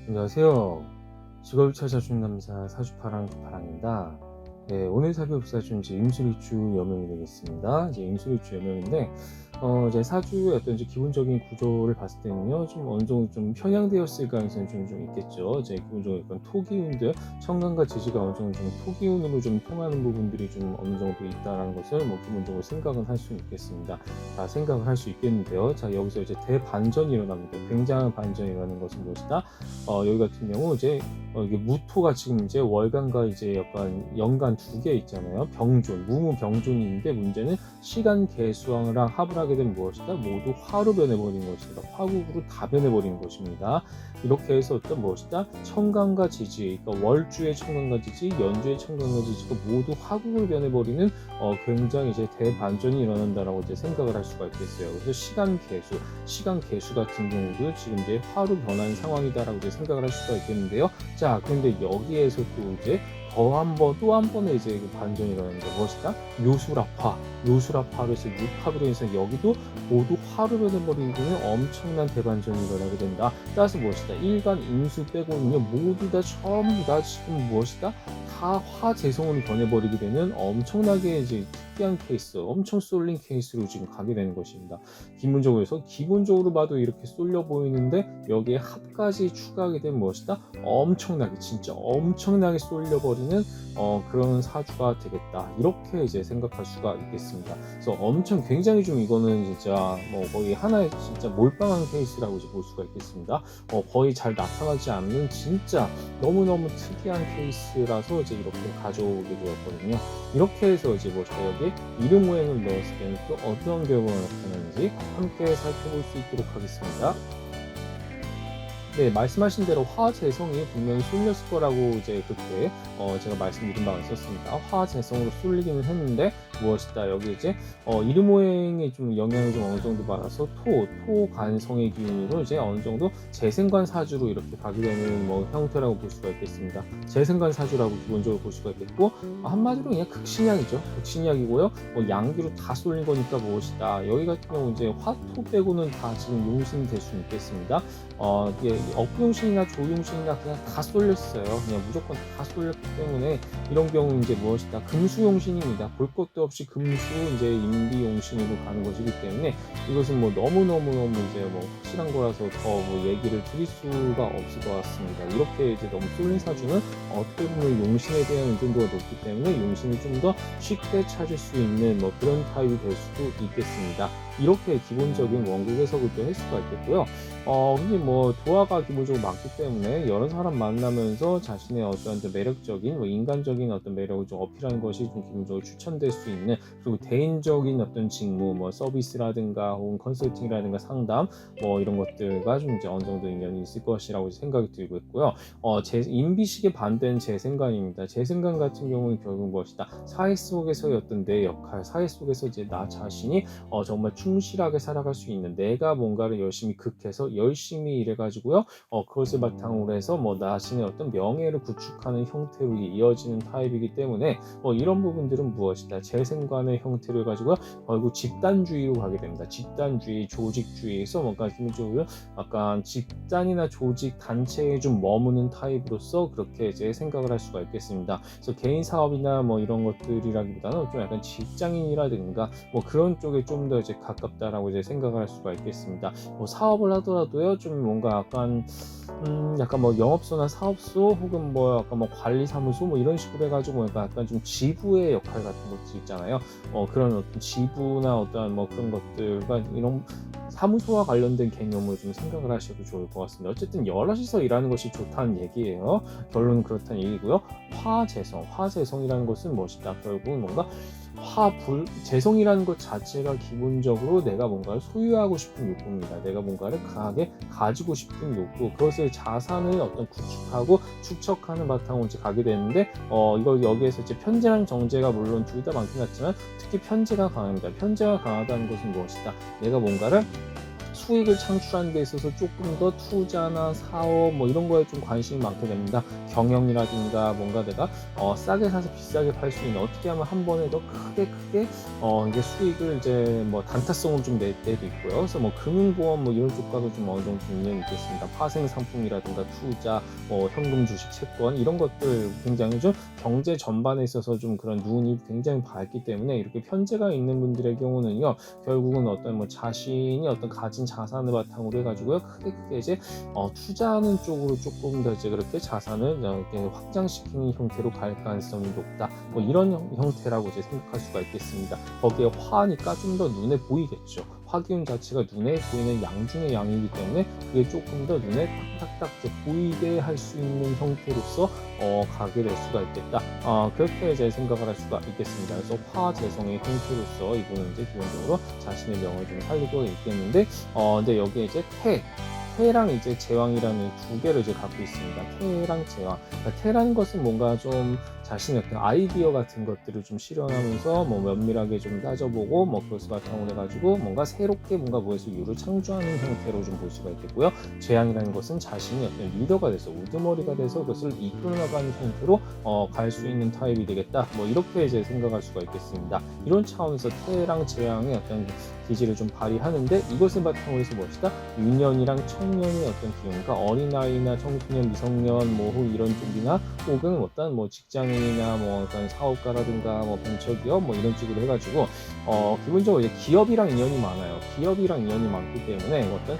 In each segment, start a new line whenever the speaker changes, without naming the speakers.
안녕하세요. 직업을 찾아준 남자 사주파랑 파랑입니다. 네, 오늘 살펴볼 사주는 이제 임술일주 여명이 되겠습니다. 이제 임술일주 여명인데, 이제 사주의 어떤 이제 기본적인 구조를 봤을 때는요, 좀 어느 정도 좀 편향되었을 가능성이 좀 있겠죠. 이제 기본적으로 약간 토기운들, 천간과 지지가 어느 정도 좀 토기운으로 좀 통하는 부분들이 좀 어느 정도 있다라는 것을 뭐 기본적으로 생각은 할 수 있겠습니다. 자, 생각을 할 수 있겠는데요. 자, 여기서 이제 대반전이 일어납니다. 굉장한 반전이 일어나는 것은 무엇이다? 여기 같은 경우 이제 이게 무토가 지금 이제 월간과 이제 약간 연간 두 개 있잖아요. 병존, 무무병존인데 문제는 시간 계수랑 합을 하게 되면 무엇이다? 모두 화로 변해버리는 것이다. 화국으로 다 변해버리는 것입니다. 이렇게 해서 어떤 무엇이다? 천간과 지지, 그러니까 월주의 천간과 지지, 연주의 천간과 지지가 모두 화국을 변해버리는 굉장히 이제 대반전이 일어난다라고 이제 생각을 할 수가 있겠어요. 그래서 시간 계수 같은 경우도 지금 이제 화로 변한 상황이다라고 이제 생각을 할 수가 있겠는데요. 자, 그런데 여기에서 또 이제 또 한 번의 이제 반전이 일어나는데 무엇이다? 요술합화로 해서 육합으로 해서 여기도 모두 화로 변해버리는 엄청난 대반전이 일어나게 된다. 따라서 무엇이다? 일간 임수 빼고는요, 모두 다 전부 다 지금 무엇이다? 다 화재성으로 변해버리게 되는 엄청나게 이제 특이한 케이스, 엄청 쏠린 케이스로 지금 가게 되는 것입니다. 기본적으로 봐도 이렇게 쏠려 보이는데 여기에 합까지 추가하게 되면 무엇이다? 진짜 엄청나게 쏠려버리는 그런 사주가 되겠다. 이렇게 이제 생각할 수가 있겠습니다. 그래서 굉장히 좀 이거는 진짜 뭐 거의 하나의 진짜 몰빵한 케이스라고 이제 볼 수가 있겠습니다. 거의 잘 나타나지 않는 진짜 너무너무 특이한 케이스라서 이제 이렇게 가져오게 되었거든요. 이렇게 해서 이제 여기에 이름 모행을 넣었을 때는 또 어떤 결과가 나타나는지 함께 살펴볼 수 있도록 하겠습니다. 네, 말씀하신 대로 화재성이 분명히 쏠렸을 거라고 이제 그때 제가 말씀드린 바가 있었습니다. 화재성으로 쏠리기는 했는데 무엇이다? 여기 이제 이름오행에 좀 영향을 좀 어느 정도 받아서 토간성의 기운으로 이제 어느 정도 재생관 사주로 이렇게 가게 되는 뭐 형태라고 볼 수가 있겠습니다. 재생관 사주라고 기본적으로 볼 수가 있겠고 한마디로 그냥 극신약이죠. 극신약이고요. 양기로 다 쏠린 거니까 무엇이다? 여기 같은 경우 이제 화토 빼고는 다 지금 용신이 될 수 있겠습니다. 억용신이나 조용신이나 그냥 다 쏠렸어요. 그냥 무조건 다 쏠렸기 때문에 이런 경우 이제 무엇이다? 금수용신입니다. 볼 것도 없이 금수 이제 인비용신으로 가는 것이기 때문에 이것은 뭐 너무너무 이제 뭐 확실한 거라서 더 뭐 얘기를 드릴 수가 없을 것 같습니다. 이렇게 이제 너무 쏠린 사주는 어떻게 보면 용신에 대한 의존도가 높기 때문에 용신을 좀 더 쉽게 찾을 수 있는 뭐 그런 타입이 될 수도 있겠습니다. 이렇게 기본적인 원국 해석을 또 할 수가 있겠고요. 근데 뭐 도화가 기본적으로 많기 때문에 여러 사람 만나면서 자신의 어떤 매력적인 인간적인 어떤 매력을 좀 어필하는 것이 좀 기본적으로 추천될 수 있는, 그리고 대인적인 어떤 직무 뭐 서비스라든가 혹은 컨설팅이라든가 상담 뭐 이런 것들과 좀 이제 어느 정도 인연이 있을 것이라고 생각이 들고 있고요. 인비식에 반대는 재생관입니다. 재생관 같은 경우는 결국 무엇이다? 사회 속에서의 어떤 내 역할, 사회 속에서 이제 나 자신이 정말 충실하게 살아갈 수 있는, 내가 뭔가를 열심히 극해서 열심히 일해가지고요, 그것을 바탕으로 해서 뭐 자신의 어떤 명예를 구축하는 형태로 이어지는 타입이기 때문에 이런 부분들은 무엇이다? 재생관의 형태를 가지고 결국 집단주의로 가게 됩니다. 집단주의, 조직주의에서 뭔가 기본적으로 약간 집단이나 조직, 단체에 좀 머무는 타입으로서 그렇게 이제 생각을 할 수가 있겠습니다. 그래서 개인 사업이나 뭐 이런 것들이라기보다는 좀 약간 직장인이라든가 뭐 그런 쪽에 좀 더 이제 가깝다라고 이제 생각을 할 수가 있겠습니다. 사업을 하더라도요, 좀 뭔가 약간 뭐 영업소나 사업소 혹은 뭐 약간 뭐 관리사무소 뭐 이런 식으로 해가지고 약간 좀 지부의 역할 같은 것들 있잖아요. 그런 어떤 지부나 어떤 뭐 그런 것들과 이런 사무소와 관련된 개념을 좀 생각을 하셔도 좋을 것 같습니다. 어쨌든 여럿이서 일하는 것이 좋다는 얘기예요. 결론은 그렇다는 얘기고요. 화재성이라는 것은 무엇이다? 결국은 뭔가 재성이라는 것 자체가 기본적으로 내가 뭔가를 소유하고 싶은 욕구입니다. 내가 뭔가를 강하게 가지고 싶은 욕구, 그것을 자산을 어떤 구축하고 축적하는 바탕으로 이제 가게 되는데, 여기에서 이제 편재랑 정제가 물론 둘 다 많긴 하지만 특히 편재가 강합니다. 편재가 강하다는 것은 무엇이다? 내가 뭔가를 수익을 창출하는 데 있어서 조금 더 투자나 사업 뭐 이런 거에 좀 관심이 많게 됩니다. 경영이라든가 뭔가 내가 싸게 사서 비싸게 팔 수 있는 어떻게 하면 한 번에 더 크게 이게 수익을 이제 뭐 단타성으로 좀 낼 때도 있고요. 그래서 뭐 금융보험 뭐 이런 쪽과도 좀 어느 정도 인연이 있겠습니다. 파생 상품이라든가 투자, 뭐 현금, 주식, 채권 이런 것들 굉장히 좀 경제 전반에 있어서 좀 그런 눈이 굉장히 밝기 때문에 이렇게 편제가 있는 분들의 경우는요, 결국은 어떤 뭐 자신이 어떤 가진 자산을 바탕으로 해가지고요, 크게 이제 투자하는 쪽으로 조금 더 이제 그렇게 자산을 이렇게 확장시키는 형태로 갈 가능성이 높다. 뭐 이런 형태라고 이제 생각할 수가 있겠습니다. 거기에 화니까 좀 더 눈에 보이겠죠. 화기운 자체가 눈에 보이는 양 중의 양이기 때문에 그게 조금 더 눈에 딱딱딱 보이게 할 수 있는 형태로서 가게 될 수가 있겠다. 그렇게 이제 생각을 할 수가 있겠습니다. 그래서 화재성의 형태로서 이분은 이제 기본적으로 자신의 명을 좀 살리고 있겠는데, 근데 여기에 이제 태랑 이제 제왕이라는 두 개를 이제 갖고 있습니다. 태랑 제왕. 그러니까 태라는 것은 뭔가 좀 자신의 어떤 아이디어 같은 것들을 좀 실현하면서 뭐 면밀하게 좀 따져보고 뭐 그것을 바탕으로 해가지고 뭔가 새롭게 뭔가 뭐에서 유를 창조하는 형태로 좀 볼 수가 있겠고요. 제왕이라는 것은 자신이 어떤 리더가 돼서 우두머리가 돼서 그것을 이끌어 나가는 형태로 갈 수 있는 타입이 되겠다. 뭐 이렇게 이제 생각할 수가 있겠습니다. 이런 차원에서 태랑 제왕의 어떤 기질을 좀 발휘하는데, 이것을 바탕으로 해서 무엇이다? 유년이랑 청년의 어떤 기운, 그러니까 어린아이나 청소년, 미성년, 뭐 이런 쪽이나 혹은 어떤 뭐 직장인이나 뭐 어떤 사업가라든가 뭐 벤처기업 뭐 이런 쪽으로 해가지고 기본적으로 이제 기업이랑 인연이 많아요. 기업이랑 인연이 많기 때문에 어떤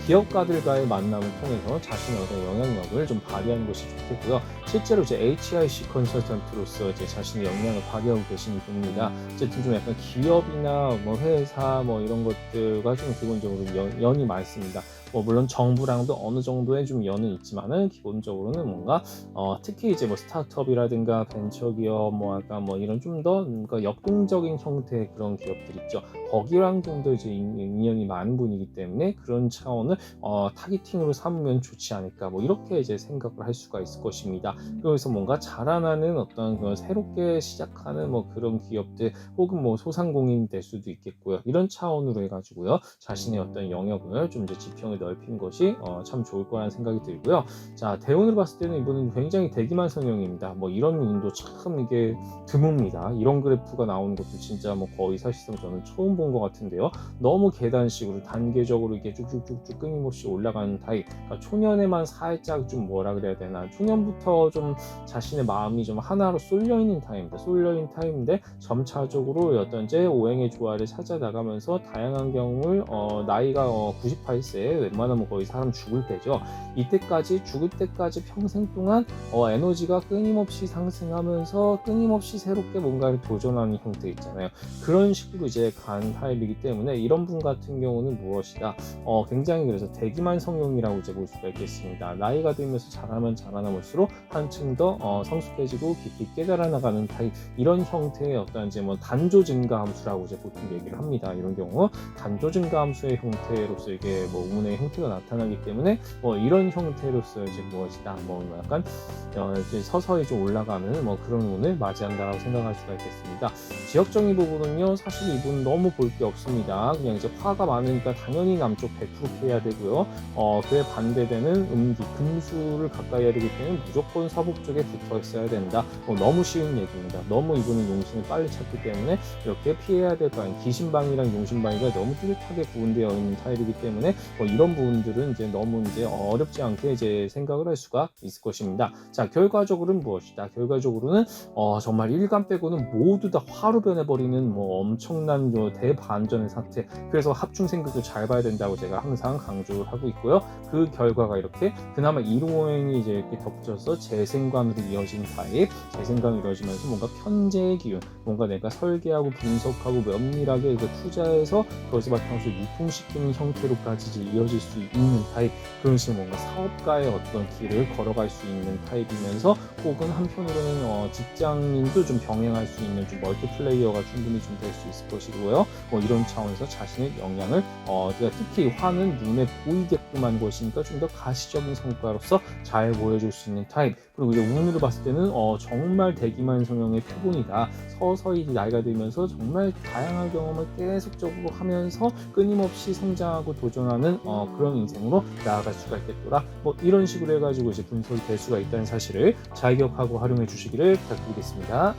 기업가들과의 만남을 통해서 자신의 어떤 영향력을 좀 발휘하는 것이 좋겠고요. 실제로 이제 HIC 컨설턴트로서 이제 자신의 역량을 발휘하고 계시는 분입니다. 어쨌든 좀 약간 기업이나 뭐 회사 뭐 이런 것들과 좀 기본적으로 연이 많습니다. 뭐 물론 정부랑도 어느 정도의 좀 연은 있지만은 기본적으로는 뭔가 특히 이제 뭐 스타트업이라든가 벤처기업 뭐 약간 뭐 이런 좀 더 그러니까 역동적인 형태의 그런 기업들 있죠. 거기랑 좀 더 이제 인연이 많은 분이기 때문에 그런 차원을 타깃팅으로 삼으면 좋지 않을까, 뭐 이렇게 이제 생각을 할 수가 있을 것입니다. 그래서 뭔가 자라나는 어떤 그런 새롭게 시작하는 뭐 그런 기업들 혹은 뭐 소상공인이 될 수도 있겠고요. 이런 차원으로 해가지고요, 자신의 어떤 영역을 좀 이제 지평을 넓힌 것이 참 좋을 거라는 생각이 들고요. 자, 대운으로 봤을 때는 이분은 굉장히 대기만 성형입니다. 뭐 이런 운도 참 이게 드뭅니다. 이런 그래프가 나오는 것도 진짜 뭐 거의 사실상 저는 처음 본 것 같은데요. 너무 계단식으로 단계적으로 이게 쭉쭉쭉쭉 끊임없이 올라가는 타입. 그러니까 초년에만 살짝 좀 뭐라 그래야 되나, 초년부터 좀 자신의 마음이 좀 하나로 쏠려 있는 타입입니다. 쏠려 있는 타입인데 점차적으로 어떤 제 오행의 조화를 찾아 나가면서 다양한 경우를 나이가 98세, 웬만하면 거의 사람 죽을 때죠. 이때까지 죽을 때까지 평생 동안 에너지가 끊임없이 상승하면서 끊임없이 새롭게 뭔가를 도전하는 형태 있잖아요. 그런 식으로 이제 간 타입이기 때문에 이런 분 같은 경우는 무엇이다? 굉장히 그래서 대기만 성형이라고 이제 볼 수가 있겠습니다. 나이가 들면서 자라면 자라나 볼수록 한층 더 성숙해지고 깊이 깨달아 나가는 타입, 이런 형태의 어떤 이제 뭐 단조 증가 함수라고 이제 보통 얘기를 합니다. 이런 경우 단조 증가 함수의 형태로서 이게 뭐 운의 형태가 나타나기 때문에 뭐 이런 형태로서 이제 무엇이다, 뭐 약간 이제 서서히 좀 올라가는 뭐 그런 운을 맞이한다라고 생각할 수가 있겠습니다. 지역적인 부분은요, 사실 이분 너무 볼 게 없습니다. 그냥 이제 화가 많으니까 당연히 남쪽 100% 피해야 되고요. 그에 반대되는 음기, 금수를 가까이 해야 되기 때문에 무조건 서북 쪽에 붙어 있어야 된다. 너무 쉬운 얘기입니다. 너무 이분은 용신을 빨리 찾기 때문에 이렇게 피해야 될 거 아니에요. 기신방이랑 용신방이가 너무 뚜렷하게 구분되어 있는 타입이기 때문에 이런 부분들은 이제 너무 이제 어렵지 않게 이제 생각을 할 수가 있을 것입니다. 자, 결과적으로는 무엇이다? 결과적으로는 정말 일간 빼고는 모두 다 화로 변해버리는 뭐 엄청난 대반전의 사태. 그래서 합중생극도 잘 봐야 된다고 제가 항상 강조를 하고 있고요. 그 결과가 이렇게 그나마 일호행이 이제 이렇게 겹쳐서 재생관으로 이어진 타입, 재생관으로 이어지면서 뭔가 편재의 기운, 뭔가 내가 설계하고 분석하고 면밀하게 투자해서 그것을 바탕으로 유통시키는 형태로까지 이어질 가질 수 있는 타입, 그런 식으로 뭔가 사업가의 어떤 길을 걸어갈 수 있는 타입이면서 혹은 한편으로는 직장인도 좀 병행할 수 있는 좀 멀티플레이어가 충분히 좀 될 수 있을 것이고요. 이런 차원에서 자신의 역량을 특히 화는 눈에 보이게끔 한 것이니까 좀 더 가시적인 성과로서 잘 보여줄 수 있는 타입. 그리고 이제 운으로 봤을 때는 정말 대기만 성형의 표본이다. 서서히 나이가 들면서 정말 다양한 경험을 계속적으로 하면서 끊임없이 성장하고 도전하는 그런 인생으로 나아갈 수가 있겠더라. 이런 식으로 해가지고 이제 분석이 될 수가 있다는 사실을 잘 기억하고 활용해 주시기를 부탁드리겠습니다.